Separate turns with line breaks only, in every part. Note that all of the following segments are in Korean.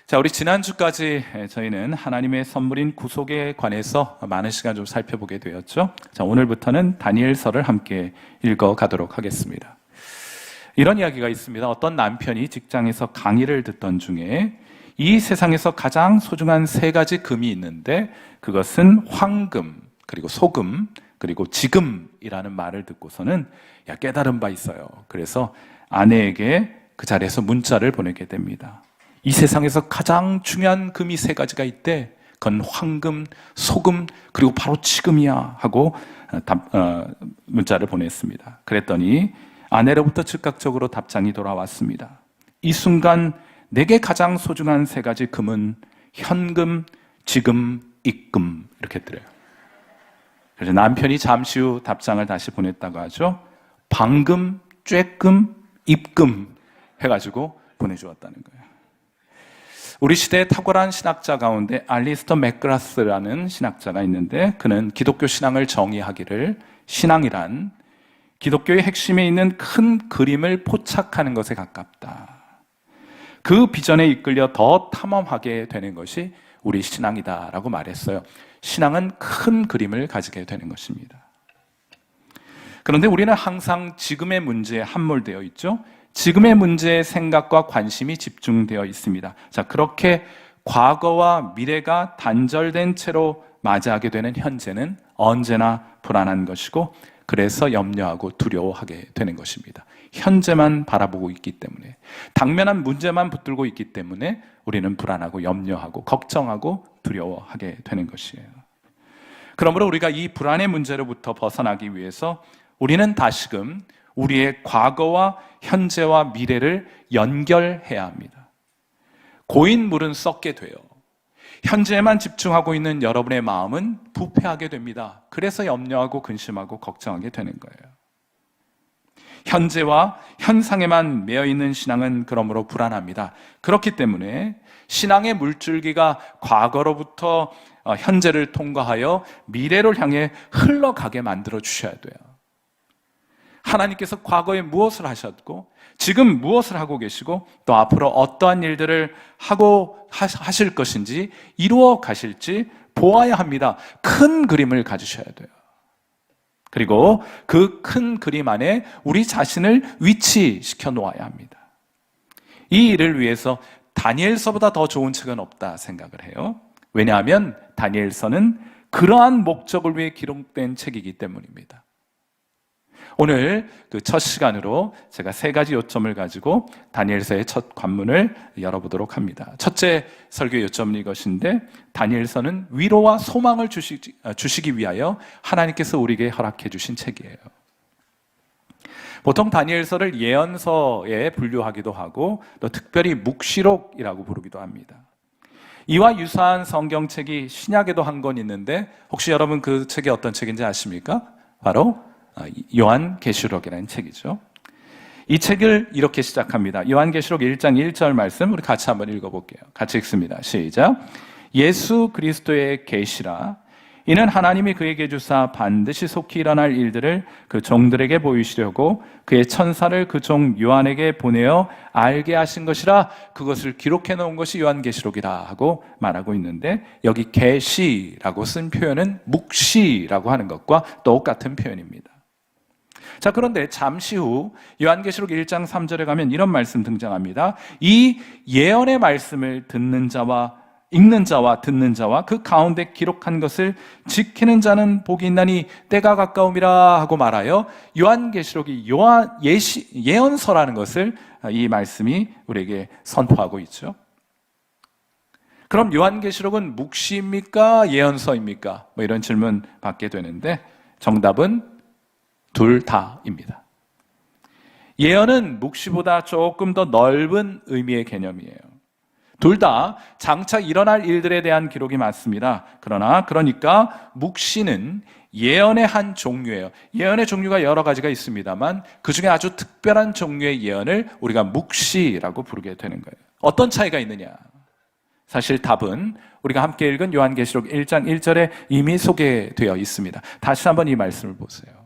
자, 우리 지난주까지 저희는 하나님의 선물인 구속에 관해서 많은 시간 좀 살펴보게 되었죠. 자, 오늘부터는 다니엘서를 함께 읽어가도록 하겠습니다. 이런 이야기가 있습니다. 어떤 남편이 직장에서 강의를 듣던 중에 이 세상에서 가장 소중한 세 가지 금이 있는데 그것은 황금, 그리고 소금, 그리고 지금이라는 말을 듣고서는 깨달은 바 있어요. 그래서 아내에게 그 자리에서 문자를 보내게 됩니다. 이 세상에서 가장 중요한 금이 세 가지가 있대. 그건 황금, 소금, 그리고 바로 지금이야 하고 문자를 보냈습니다. 그랬더니 아내로부터 즉각적으로 답장이 돌아왔습니다. 이 순간 내게 가장 소중한 세 가지 금은 현금, 지금, 입금 이렇게 드려요. 그래서 남편이 잠시 후 답장을 다시 보냈다고 하죠. 방금, 쬐끔, 입금 해가지고 보내주었다는 거예요. 우리 시대의 탁월한 신학자 가운데 알리스터 맥그라스라는 신학자가 있는데 그는 기독교 신앙을 정의하기를 신앙이란 기독교의 핵심에 있는 큰 그림을 포착하는 것에 가깝다. 그 비전에 이끌려 더 탐험하게 되는 것이 우리 신앙이다라고 말했어요. 신앙은 큰 그림을 가지게 되는 것입니다. 그런데 우리는 항상 지금의 문제에 함몰되어 있죠. 지금의 문제에 생각과 관심이 집중되어 있습니다. 자, 그렇게 과거와 미래가 단절된 채로 맞이하게 되는 현재는 언제나 불안한 것이고 그래서 염려하고 두려워하게 되는 것입니다. 현재만 바라보고 있기 때문에 당면한 문제만 붙들고 있기 때문에 우리는 불안하고 염려하고 걱정하고 두려워하게 되는 것이에요. 그러므로 우리가 이 불안의 문제로부터 벗어나기 위해서 우리는 다시금 우리의 과거와 현재와 미래를 연결해야 합니다. 고인 물은 썩게 돼요. 현재에만 집중하고 있는 여러분의 마음은 부패하게 됩니다. 그래서 염려하고 근심하고 걱정하게 되는 거예요. 현재와 현상에만 매여 있는 신앙은 그러므로 불안합니다. 그렇기 때문에 신앙의 물줄기가 과거로부터 현재를 통과하여 미래를 향해 흘러가게 만들어 주셔야 돼요. 하나님께서 과거에 무엇을 하셨고 지금 무엇을 하고 계시고 또 앞으로 어떠한 일들을 하실 것인지 이루어 가실지 보아야 합니다. 큰 그림을 가지셔야 돼요. 그리고 그 큰 그림 안에 우리 자신을 위치시켜 놓아야 합니다. 이 일을 위해서 다니엘서보다 더 좋은 책은 없다 생각을 해요. 왜냐하면 다니엘서는 그러한 목적을 위해 기록된 책이기 때문입니다. 오늘 그 첫 시간으로 제가 세 가지 요점을 가지고 다니엘서의 첫 관문을 열어보도록 합니다. 첫째 설교 요점은 이것인데 다니엘서는 위로와 소망을 주시기 위하여 하나님께서 우리에게 허락해 주신 책이에요. 보통 다니엘서를 예언서에 분류하기도 하고 또 특별히 묵시록이라고 부르기도 합니다. 이와 유사한 성경책이 신약에도 한 권 있는데 혹시 여러분 그 책이 어떤 책인지 아십니까? 바로 요한계시록이라는 책이죠. 이 책을 이렇게 시작합니다. 요한계시록 1장 1절 말씀 우리 같이 한번 읽어볼게요. 같이 읽습니다. 시작. 예수 그리스도의 계시라 이는 하나님이 그에게 주사 반드시 속히 일어날 일들을 그 종들에게 보이시려고 그의 천사를 그 종 요한에게 보내어 알게 하신 것이라 그것을 기록해 놓은 것이 요한계시록이라 하고 말하고 있는데 여기 계시라고 쓴 표현은 묵시라고 하는 것과 똑같은 표현입니다. 자, 그런데 잠시 후 요한계시록 1장 3절에 가면 이런 말씀 등장합니다. 이 예언의 말씀을 듣는 자와 읽는 자와 듣는 자와 그 가운데 기록한 것을 지키는 자는 복이 있나니 때가 가까움이라 하고 말하여 요한계시록이 예언서라는 것을 이 말씀이 우리에게 선포하고 있죠. 그럼 요한계시록은 묵시입니까? 예언서입니까? 뭐 이런 질문 받게 되는데 정답은 둘 다입니다. 예언은 묵시보다 조금 더 넓은 의미의 개념이에요. 둘 다 장차 일어날 일들에 대한 기록이 맞습니다. 그러니까 묵시는 예언의 한 종류예요. 예언의 종류가 여러 가지가 있습니다만 그 중에 아주 특별한 종류의 예언을 우리가 묵시라고 부르게 되는 거예요. 어떤 차이가 있느냐? 사실 답은 우리가 함께 읽은 요한계시록 1장 1절에 이미 소개되어 있습니다. 다시 한번 이 말씀을 보세요.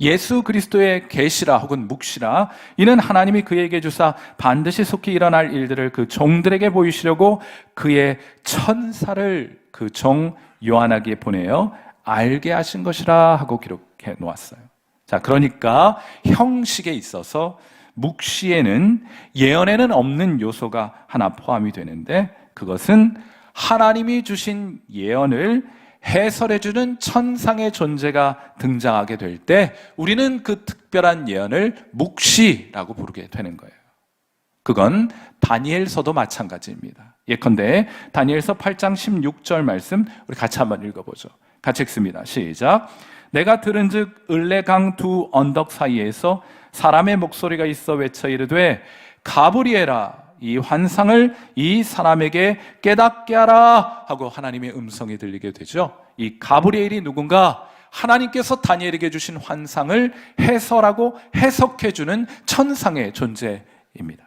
예수 그리스도의 계시라 혹은 묵시라, 이는 하나님이 그에게 주사 반드시 속히 일어날 일들을 그 종들에게 보이시려고 그의 천사를 그 종 요한에게 보내어 알게 하신 것이라 하고 기록해 놓았어요. 자, 그러니까 형식에 있어서 묵시에는 예언에는 없는 요소가 하나 포함이 되는데, 그것은 하나님이 주신 예언을 해설해주는 천상의 존재가 등장하게 될 때 우리는 그 특별한 예언을 묵시라고 부르게 되는 거예요. 그건 다니엘서도 마찬가지입니다. 예컨대 다니엘서 8장 16절 말씀 우리 같이 한번 읽어보죠. 같이 읽습니다. 시작. 내가 들은즉 을레강 두 언덕 사이에서 사람의 목소리가 있어 외쳐 이르되 가브리엘아, 이 환상을 이 사람에게 깨닫게 하라 하고 하나님의 음성이 들리게 되죠. 이 가브리엘이 누군가? 하나님께서 다니엘에게 주신 환상을 해설하고 해석해주는 천상의 존재입니다.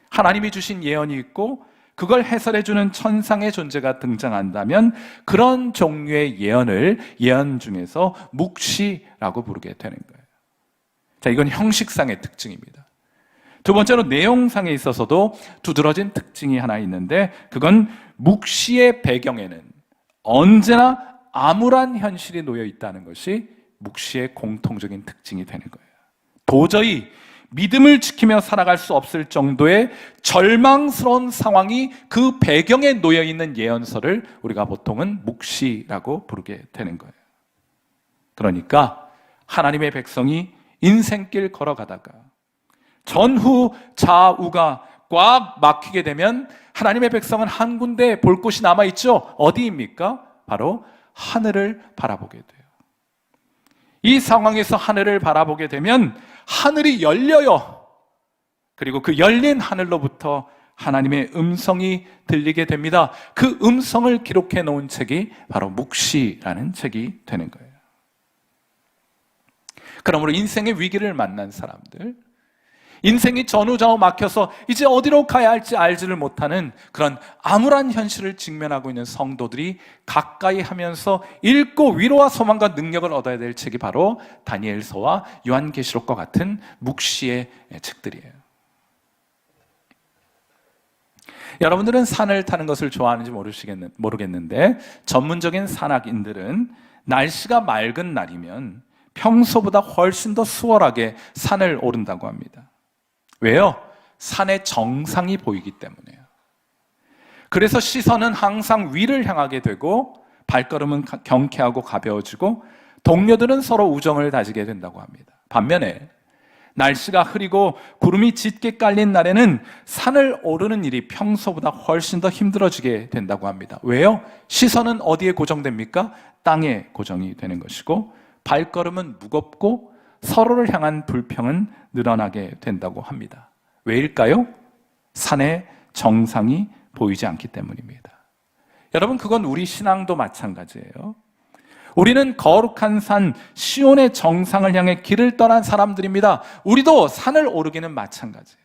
하나님이 주신 예언이 있고 그걸 해설해주는 천상의 존재가 등장한다면 그런 종류의 예언을 예언 중에서 묵시라고 부르게 되는 거예요. 자, 이건 형식상의 특징입니다. 두 번째로 내용상에 있어서도 두드러진 특징이 하나 있는데, 그건 묵시의 배경에는 언제나 암울한 현실이 놓여 있다는 것이 묵시의 공통적인 특징이 되는 거예요. 도저히 믿음을 지키며 살아갈 수 없을 정도의 절망스러운 상황이 그 배경에 놓여 있는 예언서를 우리가 보통은 묵시라고 부르게 되는 거예요. 그러니까 하나님의 백성이 인생길 걸어가다가 전후 좌우가 꽉 막히게 되면 하나님의 백성은 한 군데 볼 곳이 남아있죠. 어디입니까? 바로 하늘을 바라보게 돼요. 이 상황에서 하늘을 바라보게 되면 하늘이 열려요. 그리고 그 열린 하늘로부터 하나님의 음성이 들리게 됩니다. 그 음성을 기록해 놓은 책이 바로 묵시라는 책이 되는 거예요. 그러므로 인생의 위기를 만난 사람들, 인생이 전후좌우 막혀서 이제 어디로 가야 할지 알지를 못하는 그런 암울한 현실을 직면하고 있는 성도들이 가까이 하면서 읽고 위로와 소망과 능력을 얻어야 될 책이 바로 다니엘서와 요한계시록과 같은 묵시의 책들이에요. 여러분들은 산을 타는 것을 좋아하는지 모르겠는데 전문적인 산악인들은 날씨가 맑은 날이면 평소보다 훨씬 더 수월하게 산을 오른다고 합니다. 왜요? 산의 정상이 보이기 때문에요. 그래서 시선은 항상 위를 향하게 되고 발걸음은 경쾌하고 가벼워지고 동료들은 서로 우정을 다지게 된다고 합니다. 반면에 날씨가 흐리고 구름이 짙게 깔린 날에는 산을 오르는 일이 평소보다 훨씬 더 힘들어지게 된다고 합니다. 왜요? 시선은 어디에 고정됩니까? 땅에 고정이 되는 것이고 발걸음은 무겁고 서로를 향한 불평은 늘어나게 된다고 합니다. 왜일까요? 산의 정상이 보이지 않기 때문입니다. 여러분, 그건 우리 신앙도 마찬가지예요. 우리는 거룩한 산 시온의 정상을 향해 길을 떠난 사람들입니다. 우리도 산을 오르기는 마찬가지예요.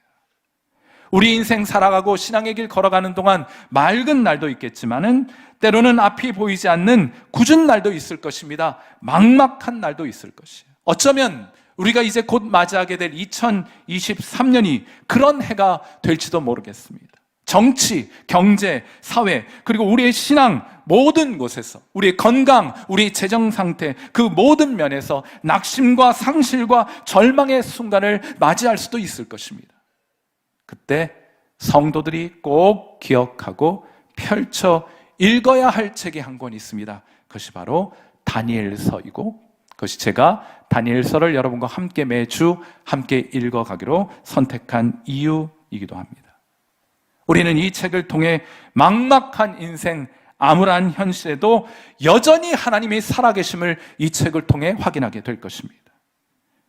우리 인생 살아가고 신앙의 길 걸어가는 동안 맑은 날도 있겠지만은 때로는 앞이 보이지 않는 굳은 날도 있을 것입니다. 막막한 날도 있을 것이에요. 어쩌면 우리가 이제 곧 맞이하게 될 2023년이 그런 해가 될지도 모르겠습니다. 정치, 경제, 사회, 그리고 우리의 신앙 모든 곳에서 우리의 건강, 우리의 재정 상태 그 모든 면에서 낙심과 상실과 절망의 순간을 맞이할 수도 있을 것입니다. 그때 성도들이 꼭 기억하고 펼쳐 읽어야 할 책이 한 권 있습니다. 그것이 바로 다니엘서이고 그것이 제가 다니엘서를 여러분과 함께 매주 함께 읽어가기로 선택한 이유이기도 합니다. 우리는 이 책을 통해 막막한 인생, 암울한 현실에도 여전히 하나님이 살아계심을 이 책을 통해 확인하게 될 것입니다.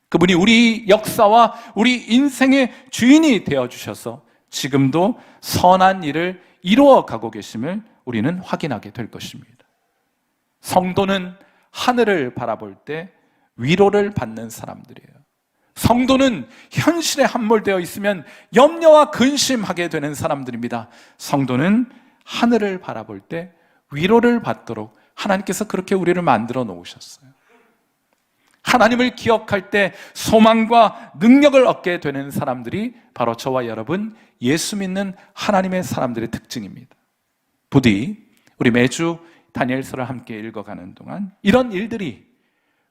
그분이 우리 역사와 우리 인생의 주인이 되어주셔서 지금도 선한 일을 이루어가고 계심을 우리는 확인하게 될 것입니다. 성도는 하늘을 바라볼 때 위로를 받는 사람들이에요. 성도는 현실에 함몰되어 있으면 염려와 근심하게 되는 사람들입니다. 성도는 하늘을 바라볼 때 위로를 받도록 하나님께서 그렇게 우리를 만들어 놓으셨어요. 하나님을 기억할 때 소망과 능력을 얻게 되는 사람들이 바로 저와 여러분 예수 믿는 하나님의 사람들의 특징입니다. 부디 우리 매주 다니엘서를 함께 읽어가는 동안 이런 일들이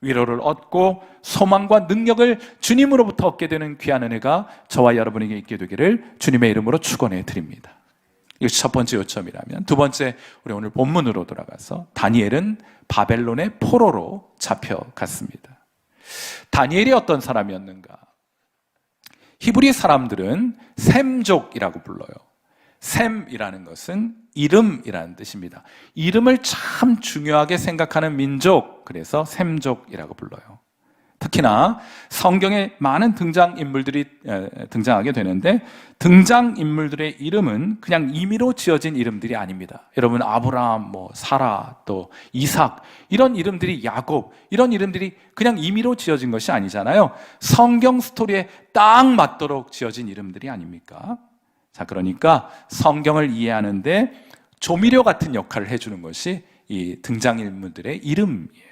위로를 얻고 소망과 능력을 주님으로부터 얻게 되는 귀한 은혜가 저와 여러분에게 있게 되기를 주님의 이름으로 축원해 드립니다. 이것이 첫 번째 요점이라면, 두 번째, 우리 오늘 본문으로 돌아가서 다니엘은 바벨론의 포로로 잡혀갔습니다. 다니엘이 어떤 사람이었는가? 히브리 사람들은 셈족이라고 불러요. 셈이라는 것은 이름이라는 뜻입니다. 이름을 참 중요하게 생각하는 민족, 그래서 셈족이라고 불러요. 특히나 성경에 많은 등장인물들이 등장하게 되는데, 등장인물들의 이름은 그냥 임의로 지어진 이름들이 아닙니다. 여러분, 아브라함, 사라, 또 이삭, 이런 이름들이, 야곱, 이런 이름들이 그냥 임의로 지어진 것이 아니잖아요. 성경 스토리에 딱 맞도록 지어진 이름들이 아닙니까? 자, 그러니까 성경을 이해하는데 조미료 같은 역할을 해주는 것이 이 등장인물들의 이름이에요.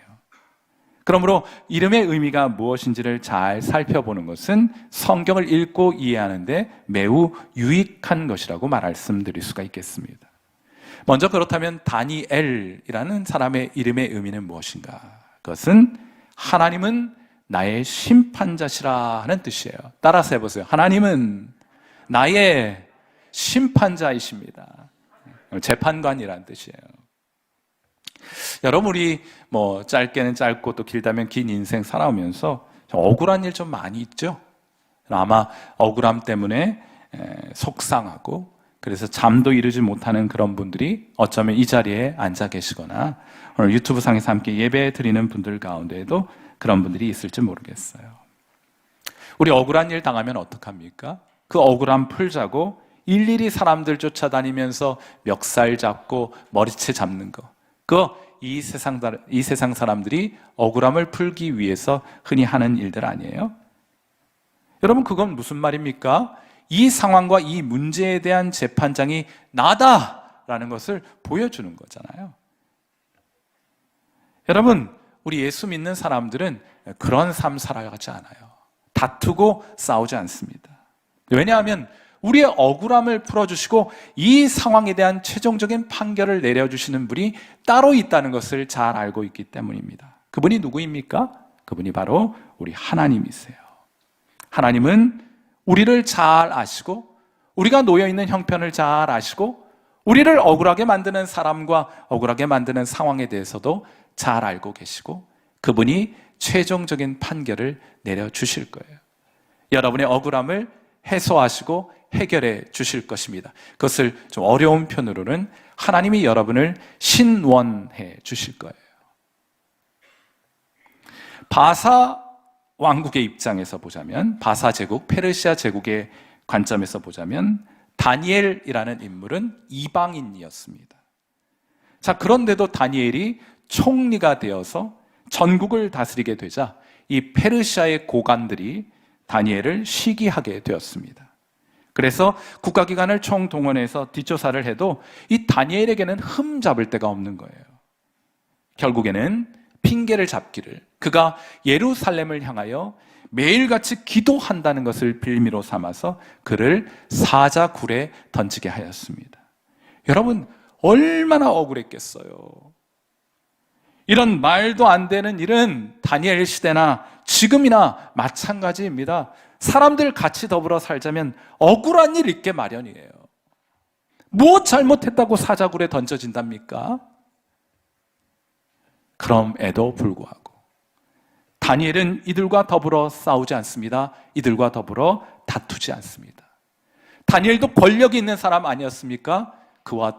그러므로 이름의 의미가 무엇인지를 잘 살펴보는 것은 성경을 읽고 이해하는데 매우 유익한 것이라고 말씀드릴 수가 있겠습니다. 먼저 그렇다면 다니엘이라는 사람의 이름의 의미는 무엇인가? 그것은 하나님은 나의 심판자시라 하는 뜻이에요. 따라서 해보세요. 하나님은 나의 심판자이십니다. 재판관이라는 뜻이에요. 여러분, 우리 짧게는 짧고 또 길다면 긴 인생 살아오면서 억울한 일 좀 많이 있죠? 아마 억울함 때문에 속상하고, 그래서 잠도 이루지 못하는 그런 분들이 어쩌면 이 자리에 앉아 계시거나 오늘 유튜브 상에서 함께 예배 드리는 분들 가운데에도 그런 분들이 있을지 모르겠어요. 우리 억울한 일 당하면 어떡합니까? 그 억울함 풀자고 일일이 사람들 쫓아다니면서 멱살 잡고 머리채 잡는 거, 이 세상 사람들이 억울함을 풀기 위해서 흔히 하는 일들 아니에요? 여러분, 그건 무슨 말입니까? 이 상황과 이 문제에 대한 재판장이 나다라는 것을 보여주는 거잖아요. 여러분, 우리 예수 믿는 사람들은 그런 삶 살아가지 않아요. 다투고 싸우지 않습니다. 왜냐하면 우리의 억울함을 풀어주시고 이 상황에 대한 최종적인 판결을 내려주시는 분이 따로 있다는 것을 잘 알고 있기 때문입니다. 그분이 누구입니까? 그분이 바로 우리 하나님이세요. 하나님은 우리를 잘 아시고, 우리가 놓여있는 형편을 잘 아시고, 우리를 억울하게 만드는 사람과 억울하게 만드는 상황에 대해서도 잘 알고 계시고, 그분이 최종적인 판결을 내려주실 거예요. 여러분의 억울함을 해소하시고 해결해 주실 것입니다. 그것을 좀 어려운 편으로는 하나님이 여러분을 신원해 주실 거예요. 바사 왕국의 입장에서 보자면, 바사 제국, 페르시아 제국의 관점에서 보자면 다니엘이라는 인물은 이방인이었습니다. 자, 그런데도 다니엘이 총리가 되어서 전국을 다스리게 되자 이 페르시아의 고관들이 다니엘을 시기하게 되었습니다. 그래서 국가기관을 총동원해서 뒷조사를 해도 이 다니엘에게는 흠 잡을 데가 없는 거예요. 결국에는 핑계를 잡기를, 그가 예루살렘을 향하여 매일같이 기도한다는 것을 빌미로 삼아서 그를 사자굴에 던지게 하였습니다. 여러분, 얼마나 억울했겠어요. 이런 말도 안 되는 일은 다니엘 시대나 지금이나 마찬가지입니다. 사람들 같이 더불어 살자면 억울한 일 있게 마련이에요. 뭐 잘못했다고 사자굴에 던져진답니까? 그럼에도 불구하고 다니엘은 이들과 더불어 싸우지 않습니다. 이들과 더불어 다투지 않습니다. 다니엘도 권력이 있는 사람 아니었습니까?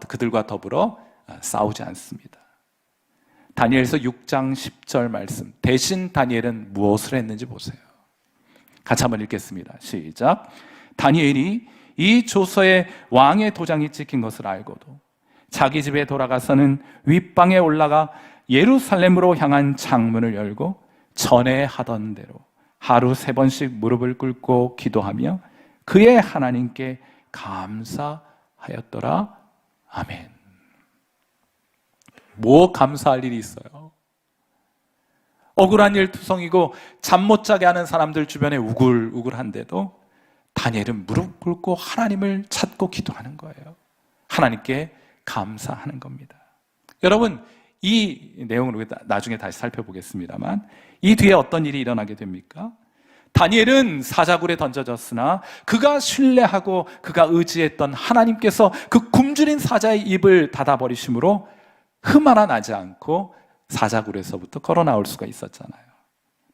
그들과 더불어 싸우지 않습니다. 다니엘서 6장 10절 말씀, 대신 다니엘은 무엇을 했는지 보세요. 같이 한번 읽겠습니다. 시작. 다니엘이 이 조서에 왕의 도장이 찍힌 것을 알고도 자기 집에 돌아가서는 윗방에 올라가 예루살렘으로 향한 창문을 열고 전에 하던 대로 하루 3번씩 무릎을 꿇고 기도하며 그의 하나님께 감사하였더라. 아멘. 뭐 감사할 일이 있어요? 억울한 일 투성이고 잠 못 자게 하는 사람들 주변에 우글우글한데도 다니엘은 무릎 꿇고 하나님을 찾고 기도하는 거예요. 하나님께 감사하는 겁니다. 여러분, 이 내용을 우리가 나중에 다시 살펴보겠습니다만 이 뒤에 어떤 일이 일어나게 됩니까? 다니엘은 사자굴에 던져졌으나 그가 신뢰하고 그가 의지했던 하나님께서 그 굶주린 사자의 입을 닫아버리심으로 흠 하나 나지 않고 사자굴에서부터 걸어 나올 수가 있었잖아요.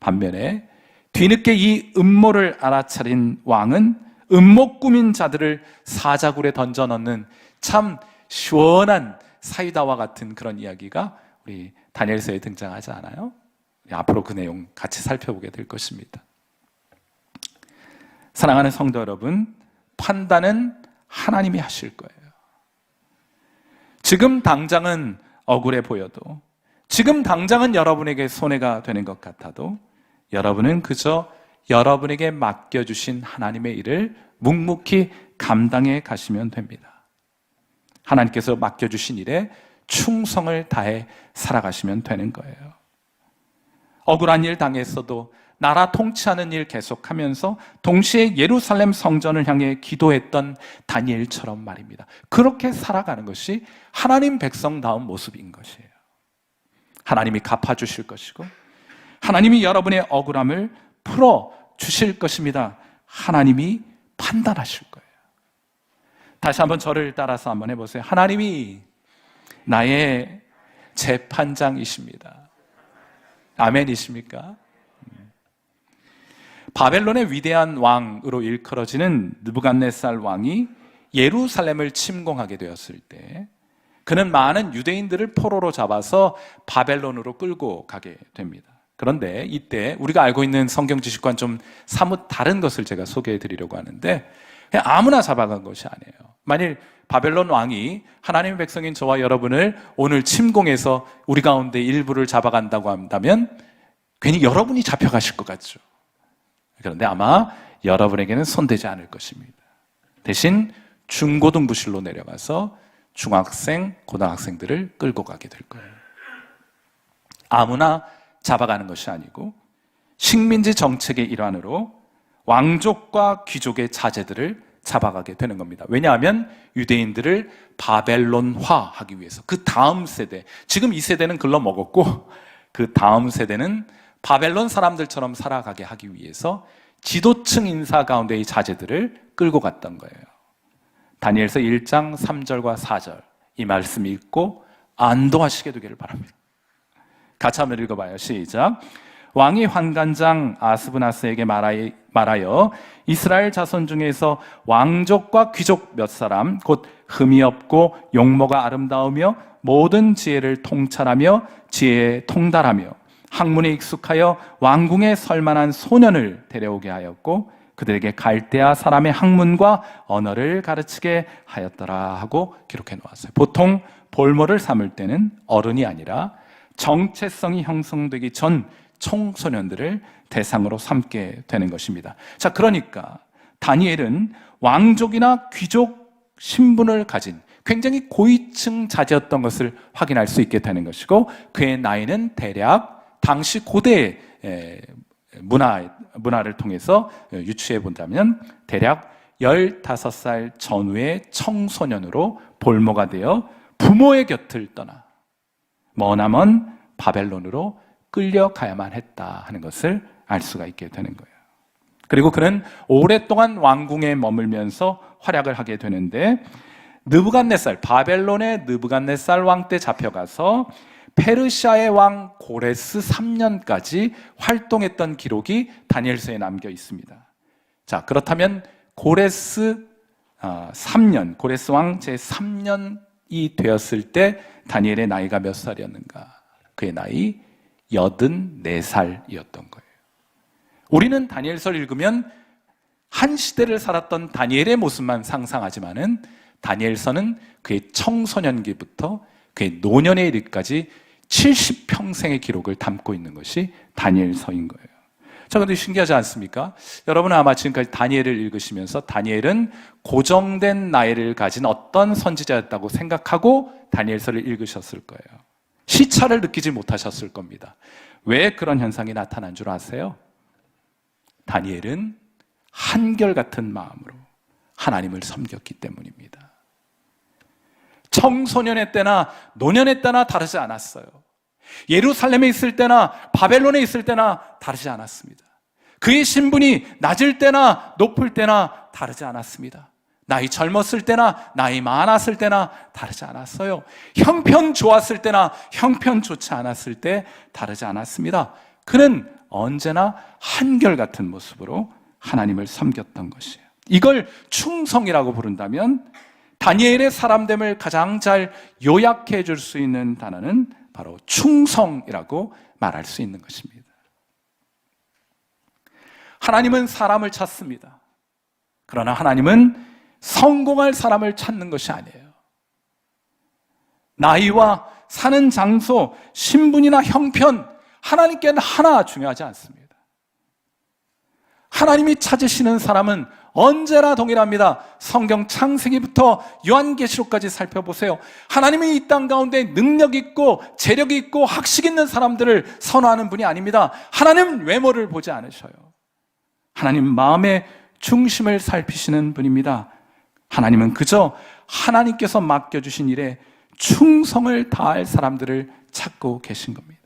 반면에 뒤늦게 이 음모를 알아차린 왕은 음모 꾸민 자들을 사자굴에 던져 넣는 참 시원한 사이다와 같은 그런 이야기가 우리 다니엘서에 등장하지 않아요? 앞으로 그 내용 같이 살펴보게 될 것입니다. 사랑하는 성도 여러분, 판단은 하나님이 하실 거예요. 지금 당장은 억울해 보여도, 지금 당장은 여러분에게 손해가 되는 것 같아도 여러분은 그저 여러분에게 맡겨주신 하나님의 일을 묵묵히 감당해 가시면 됩니다. 하나님께서 맡겨주신 일에 충성을 다해 살아가시면 되는 거예요. 억울한 일 당했어도 나라 통치하는 일 계속하면서 동시에 예루살렘 성전을 향해 기도했던 다니엘처럼 말입니다. 그렇게 살아가는 것이 하나님 백성다운 모습인 것이에요. 하나님이 갚아주실 것이고 하나님이 여러분의 억울함을 풀어주실 것입니다. 하나님이 판단하실 거예요. 다시 한번 저를 따라서 한번 해보세요. 하나님이 나의 재판장이십니다. 아멘이십니까? 바벨론의 위대한 왕으로 일컬어지는 느부갓네살 왕이 예루살렘을 침공하게 되었을 때 그는 많은 유대인들을 포로로 잡아서 바벨론으로 끌고 가게 됩니다. 그런데 이때 우리가 알고 있는 성경 지식과는 좀 사뭇 다른 것을 제가 소개해 드리려고 하는데 그냥 아무나 잡아간 것이 아니에요. 만일 바벨론 왕이 하나님의 백성인 저와 여러분을 오늘 침공해서 우리 가운데 일부를 잡아간다고 한다면 괜히 여러분이 잡혀가실 것 같죠. 그런데 아마 여러분에게는 손대지 않을 것입니다. 대신 중고등부실로 내려가서 중학생, 고등학생들을 끌고 가게 될 거예요. 아무나 잡아가는 것이 아니고 식민지 정책의 일환으로 왕족과 귀족의 자제들을 잡아가게 되는 겁니다. 왜냐하면 유대인들을 바벨론화하기 위해서 그 다음 세대, 지금 이 세대는 글러먹었고 그 다음 세대는 바벨론 사람들처럼 살아가게 하기 위해서 지도층 인사 가운데의 자제들을 끌고 갔던 거예요. 다니엘서 1장 3절과 4절 이 말씀 읽고 안도하시게 되기를 바랍니다. 같이 한번 읽어봐요. 시작. 왕이 환관장 아스브나스에게 말하여 이스라엘 자손 중에서 왕족과 귀족 몇 사람 곧 흠이 없고 용모가 아름다우며 모든 지혜를 통찰하며 지혜에 통달하며 학문에 익숙하여 왕궁에 설만한 소년을 데려오게 하였고 그들에게 갈대아 사람의 학문과 언어를 가르치게 하였더라 하고 기록해 놓았어요. 보통 볼모를 삼을 때는 어른이 아니라 정체성이 형성되기 전 청소년들을 대상으로 삼게 되는 것입니다. 자, 그러니까 다니엘은 왕족이나 귀족 신분을 가진 굉장히 고위층 자제였던 것을 확인할 수 있게 되는 것이고 그의 나이는 대략 당시 고대 문화를 통해서 유추해 본다면 대략 15살 전후의 청소년으로 볼모가 되어 부모의 곁을 떠나 머나먼 바벨론으로 끌려가야만 했다 하는 것을 알 수가 있게 되는 거예요. 그리고 그는 오랫동안 왕궁에 머물면서 활약을 하게 되는데 느부갓네살, 바벨론의 느부갓네살 왕 때 잡혀가서 페르시아의 왕 고레스 3년까지 활동했던 기록이 다니엘서에 남겨 있습니다. 자, 그렇다면 고레스 3년, 고레스 왕 제3년이 되었을 때 다니엘의 나이가 몇 살이었는가? 그의 나이 84살이었던 거예요. 우리는 다니엘서를 읽으면 한 시대를 살았던 다니엘의 모습만 상상하지만은 다니엘서는 그의 청소년기부터 그의 노년에 이르기까지 70평생의 기록을 담고 있는 것이 다니엘서인 거예요. 자, 근데 신기하지 않습니까? 여러분은 아마 지금까지 다니엘을 읽으시면서 다니엘은 고정된 나이를 가진 어떤 선지자였다고 생각하고 다니엘서를 읽으셨을 거예요. 시차를 느끼지 못하셨을 겁니다. 왜 그런 현상이 나타난 줄 아세요? 다니엘은 한결같은 마음으로 하나님을 섬겼기 때문입니다. 청소년의 때나 노년의 때나 다르지 않았어요. 예루살렘에 있을 때나 바벨론에 있을 때나 다르지 않았습니다. 그의 신분이 낮을 때나 높을 때나 다르지 않았습니다. 나이 젊었을 때나 나이 많았을 때나 다르지 않았어요. 형편 좋았을 때나 형편 좋지 않았을 때 다르지 않았습니다. 그는 언제나 한결같은 모습으로 하나님을 섬겼던 것이에요. 이걸 충성이라고 부른다면 다니엘의 사람됨을 가장 잘 요약해 줄 수 있는 단어는 바로 충성이라고 말할 수 있는 것입니다. 하나님은 사람을 찾습니다. 그러나 하나님은 성공할 사람을 찾는 것이 아니에요. 나이와 사는 장소, 신분이나 형편, 하나님께는 하나 중요하지 않습니다. 하나님이 찾으시는 사람은 언제나 동일합니다. 성경 창세기부터 요한계시록까지 살펴보세요. 하나님이 이 땅 가운데 능력 있고 재력 있고 학식 있는 사람들을 선호하는 분이 아닙니다. 하나님은 외모를 보지 않으셔요. 하나님 마음의 중심을 살피시는 분입니다. 하나님은 그저 하나님께서 맡겨주신 일에 충성을 다할 사람들을 찾고 계신 겁니다.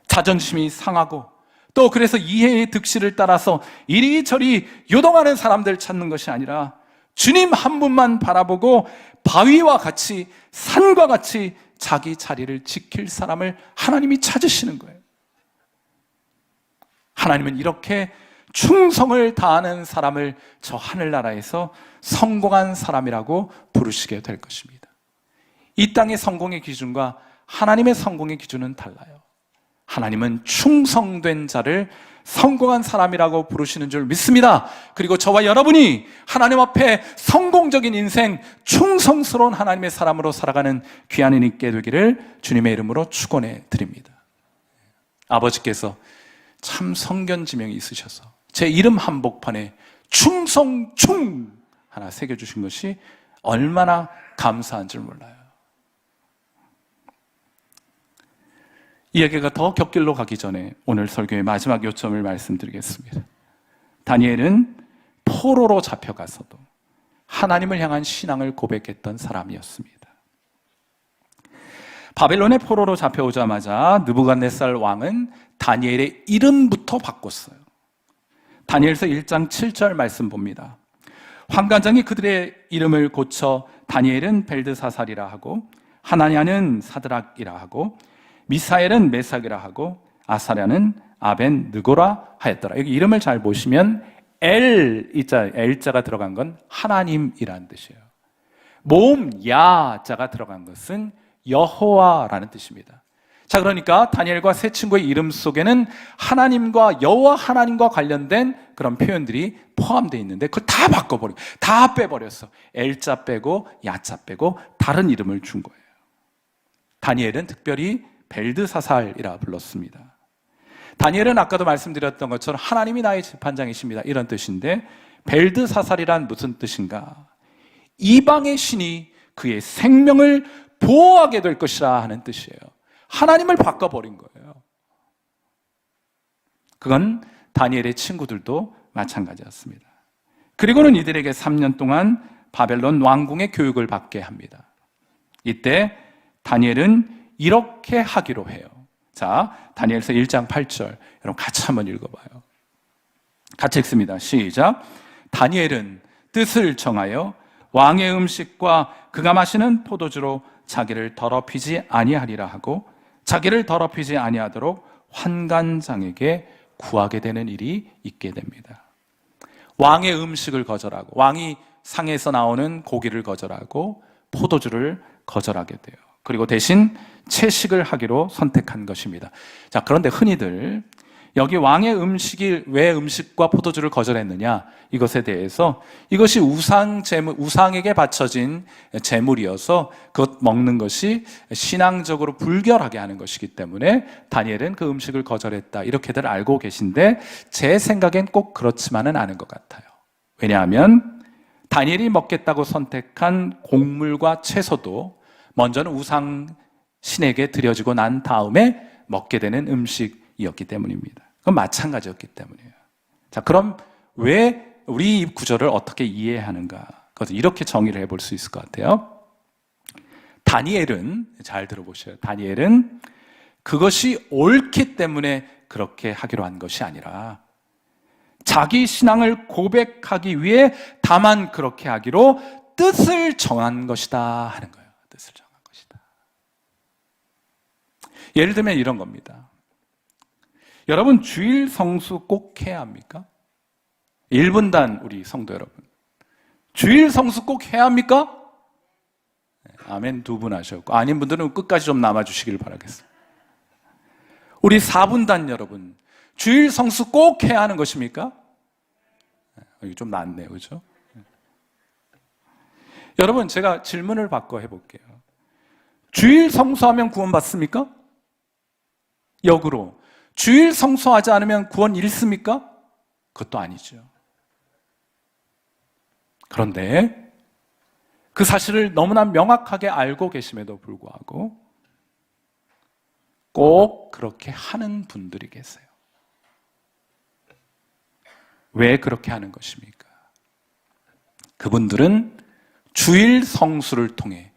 자존심이 상하고 또 그래서 이해의 득실을 따라서 이리저리 요동하는 사람들 찾는 것이 아니라 주님 한 분만 바라보고 바위와 같이 산과 같이 자기 자리를 지킬 사람을 하나님이 찾으시는 거예요. 하나님은 이렇게 충성을 다하는 사람을 저 하늘나라에서 성공한 사람이라고 부르시게 될 것입니다. 이 땅의 성공의 기준과 하나님의 성공의 기준은 달라요. 하나님은 충성된 자를 성공한 사람이라고 부르시는 줄 믿습니다. 그리고 저와 여러분이 하나님 앞에 성공적인 인생, 충성스러운 하나님의 사람으로 살아가는 귀한 은 있게 되기를 주님의 이름으로 축원해 드립니다. 아버지께서 참 성견지명이 있으셔서 제 이름 한복판에 충성충 하나 새겨주신 것이 얼마나 감사한 줄 몰라요. 이야기가 더 곁길로 가기 전에 오늘 설교의 마지막 요점을 말씀드리겠습니다. 다니엘은 포로로 잡혀가서도 하나님을 향한 신앙을 고백했던 사람이었습니다. 바벨론의 포로로 잡혀오자마자 느부갓네살 왕은 다니엘의 이름부터 바꿨어요. 다니엘서 1장 7절 말씀 봅니다. 환관장이 그들의 이름을 고쳐 다니엘은 벨드사살이라 하고 하나냐는 사드락이라 하고 미사엘은 메삭이라 하고 아사랴는 아벤느고라 하였더라. 여기 이름을 잘 보시면 L자가 들어간 건 하나님이라는 뜻이에요. 모음 야자가 들어간 것은 여호와라는 뜻입니다. 자, 그러니까 다니엘과 세 친구의 이름 속에는 하나님과 여호와 하나님과 관련된 그런 표현들이 포함되어 있는데 그걸 다 바꿔버리고 다 빼버렸어. L자 빼고 야자 빼고 다른 이름을 준 거예요. 다니엘은 특별히 벨드사살이라 불렀습니다. 다니엘은 아까도 말씀드렸던 것처럼 하나님이 나의 재판장이십니다 이런 뜻인데 벨드사살이란 무슨 뜻인가? 이방의 신이 그의 생명을 보호하게 될 것이라 하는 뜻이에요. 하나님을 바꿔버린 거예요. 그건 다니엘의 친구들도 마찬가지였습니다. 그리고는 이들에게 3년 동안 바벨론 왕궁의 교육을 받게 합니다. 이때 다니엘은 이렇게 하기로 해요. 자, 다니엘서 1장 8절 여러분 같이 한번 읽어봐요. 같이 읽습니다. 시작. 다니엘은 뜻을 정하여 왕의 음식과 그가 마시는 포도주로 자기를 더럽히지 아니하리라 하고 자기를 더럽히지 아니하도록 환관장에게 구하게 되는 일이 있게 됩니다. 왕의 음식을 거절하고 왕이 상에서 나오는 고기를 거절하고 포도주를 거절하게 돼요. 그리고 대신 채식을 하기로 선택한 것입니다. 자, 그런데 흔히들 여기 왕의 음식이 왜 음식과 포도주를 거절했느냐 이것에 대해서 이것이 우상에게 바쳐진 제물이어서 그것 먹는 것이 신앙적으로 불결하게 하는 것이기 때문에 다니엘은 그 음식을 거절했다 이렇게들 알고 계신데 제 생각엔 꼭 그렇지만은 않은 것 같아요. 왜냐하면 다니엘이 먹겠다고 선택한 곡물과 채소도 먼저는 우상 신에게 드려지고 난 다음에 먹게 되는 음식이었기 때문입니다. 그건 마찬가지였기 때문이에요. 자, 그럼 왜 우리 이 구절을 어떻게 이해하는가? 그것을 이렇게 정의를 해볼 수 있을 것 같아요. 다니엘은, 잘 들어보셔요. 다니엘은 그것이 옳기 때문에 그렇게 하기로 한 것이 아니라 자기 신앙을 고백하기 위해 다만 그렇게 하기로 뜻을 정한 것이다 하는 거예요. 뜻을 정한 것이다. 예를 들면 이런 겁니다. 여러분, 주일 성수 꼭 해야 합니까? 1분단 우리 성도 여러분, 주일 성수 꼭 해야 합니까? 아멘 2분 하셨고, 아닌 분들은 끝까지 좀 남아주시길 바라겠습니다. 우리 4분단 여러분, 주일 성수 꼭 해야 하는 것입니까? 여기 좀 낫네요, 그죠? 여러분, 제가 질문을 바꿔 해볼게요. 주일 성수하면 구원 받습니까? 역으로 주일 성수하지 않으면 구원 잃습니까? 그것도 아니죠. 그런데 그 사실을 너무나 명확하게 알고 계심에도 불구하고 꼭 그렇게 하는 분들이 계세요. 왜 그렇게 하는 것입니까? 그분들은 주일 성수를 통해,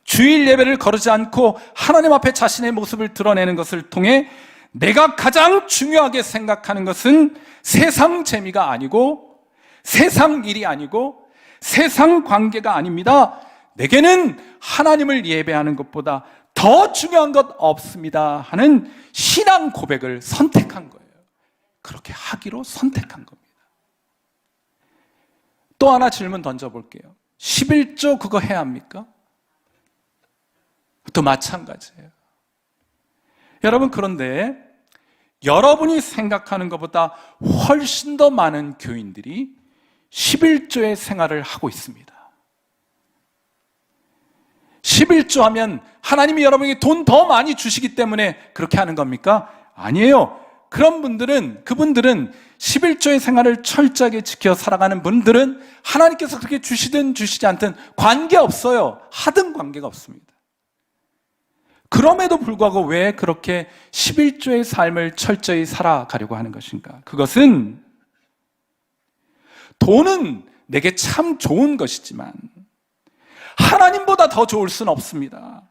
주일 예배를 거르지 않고 하나님 앞에 자신의 모습을 드러내는 것을 통해 내가 가장 중요하게 생각하는 것은 세상 재미가 아니고 세상 일이 아니고 세상 관계가 아닙니다. 내게는 하나님을 예배하는 것보다 더 중요한 것 없습니다 하는 신앙 고백을 선택한 거예요. 그렇게 하기로 선택한 겁니다. 또 하나 질문 던져볼게요. 11조 그거 해야 합니까? 또 마찬가지예요. 여러분, 그런데 여러분이 생각하는 것보다 훨씬 더 많은 교인들이 11조의 생활을 하고 있습니다. 11조 하면 하나님이 여러분에게 돈 더 많이 주시기 때문에 그렇게 하는 겁니까? 아니에요. 그분들은 11조의 생활을 철저하게 지켜 살아가는 분들은 하나님께서 그렇게 주시든 주시지 않든 관계없어요. 하등 관계가 없습니다. 그럼에도 불구하고 왜 그렇게 11조의 삶을 철저히 살아가려고 하는 것인가? 그것은 돈은 내게 참 좋은 것이지만 하나님보다 더 좋을 수는 없습니다.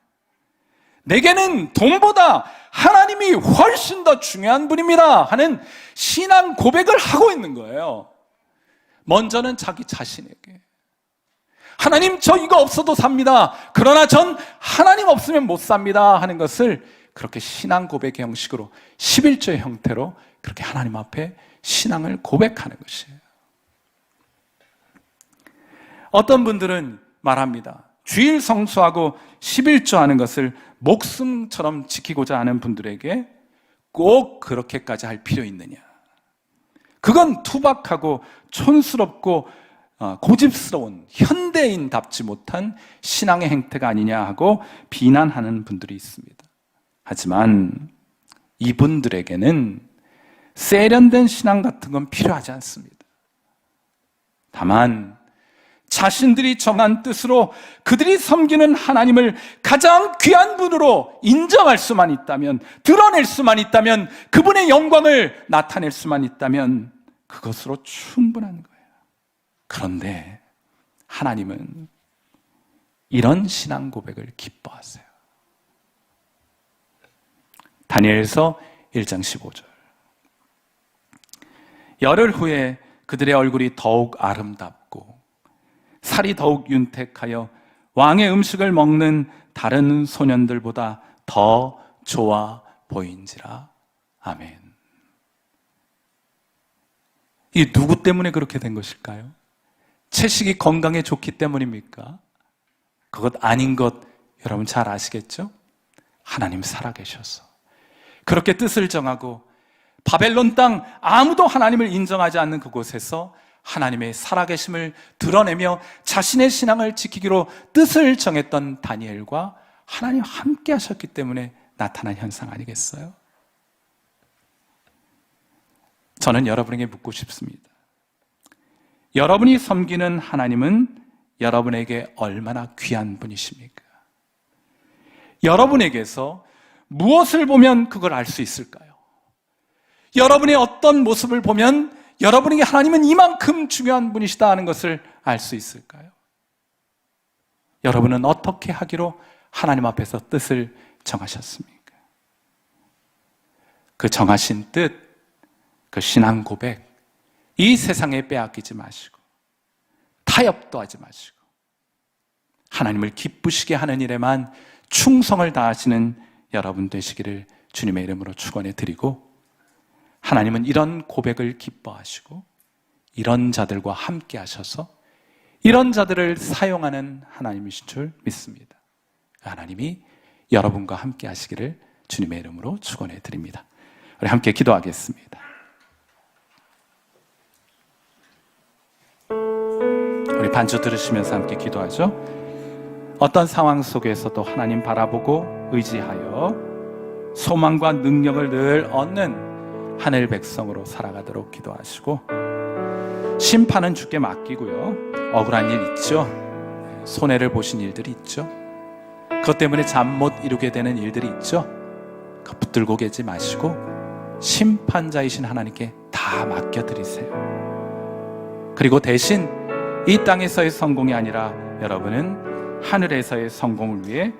내게는 돈보다 하나님이 훨씬 더 중요한 분입니다 하는 신앙 고백을 하고 있는 거예요. 먼저는 자기 자신에게, 하나님 저 이거 없어도 삽니다. 그러나 전 하나님 없으면 못 삽니다 하는 것을 그렇게 신앙 고백의 형식으로 11조의 형태로 그렇게 하나님 앞에 신앙을 고백하는 것이에요. 어떤 분들은 말합니다. 주일 성수하고 11조 하는 것을 목숨처럼 지키고자 하는 분들에게 꼭 그렇게까지 할 필요 있느냐? 그건 투박하고 촌스럽고 고집스러운 현대인답지 못한 신앙의 행태가 아니냐 하고 비난하는 분들이 있습니다. 하지만 이분들에게는 세련된 신앙 같은 건 필요하지 않습니다. 다만 자신들이 정한 뜻으로 그들이 섬기는 하나님을 가장 귀한 분으로 인정할 수만 있다면, 드러낼 수만 있다면, 그분의 영광을 나타낼 수만 있다면 그것으로 충분한 거예요. 그런데 하나님은 이런 신앙 고백을 기뻐하세요. 다니엘서 1장 15절. 열흘 후에 그들의 얼굴이 더욱 아름답고 살이 더욱 윤택하여 왕의 음식을 먹는 다른 소년들보다 더 좋아 보인지라. 아멘. 이 누구 때문에 그렇게 된 것일까요? 채식이 건강에 좋기 때문입니까? 그것 아닌 것 여러분 잘 아시겠죠? 하나님 살아계셔서 그렇게 뜻을 정하고 바벨론 땅 아무도 하나님을 인정하지 않는 그곳에서 하나님의 살아계심을 드러내며 자신의 신앙을 지키기로 뜻을 정했던 다니엘과 하나님 함께 하셨기 때문에 나타난 현상 아니겠어요? 저는 여러분에게 묻고 싶습니다. 여러분이 섬기는 하나님은 여러분에게 얼마나 귀한 분이십니까? 여러분에게서 무엇을 보면 그걸 알 수 있을까요? 여러분의 어떤 모습을 보면 여러분에게 하나님은 이만큼 중요한 분이시다 하는 것을 알 수 있을까요? 여러분은 어떻게 하기로 하나님 앞에서 뜻을 정하셨습니까? 그 정하신 뜻, 그 신앙 고백, 이 세상에 빼앗기지 마시고 타협도 하지 마시고 하나님을 기쁘시게 하는 일에만 충성을 다하시는 여러분 되시기를 주님의 이름으로 축원해 드리고, 하나님은 이런 고백을 기뻐하시고 이런 자들과 함께 하셔서 이런 자들을 사용하는 하나님이신 줄 믿습니다. 하나님이 여러분과 함께 하시기를 주님의 이름으로 축원해 드립니다. 우리 함께 기도하겠습니다. 우리 반주 들으시면서 함께 기도하죠. 어떤 상황 속에서도 하나님 바라보고 의지하여 소망과 능력을 늘 얻는 하늘 백성으로 살아가도록 기도하시고, 심판은 주께 맡기고요, 억울한 일 있죠, 손해를 보신 일들이 있죠, 그것 때문에 잠 못 이루게 되는 일들이 있죠, 그거 붙들고 계지 마시고 심판자이신 하나님께 다 맡겨드리세요. 그리고 대신 이 땅에서의 성공이 아니라 여러분은 하늘에서의 성공을 위해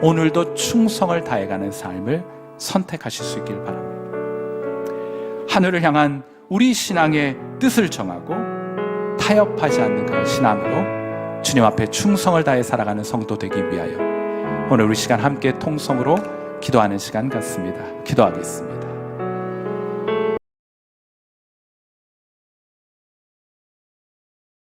오늘도 충성을 다해가는 삶을 선택하실 수 있길 바랍니다. 하늘을 향한 우리 신앙의 뜻을 정하고 타협하지 않는 그런 신앙으로 주님 앞에 충성을 다해 살아가는 성도 되기 위하여 오늘 우리 시간 함께 통성으로 기도하는 시간 같습니다. 기도하겠습니다.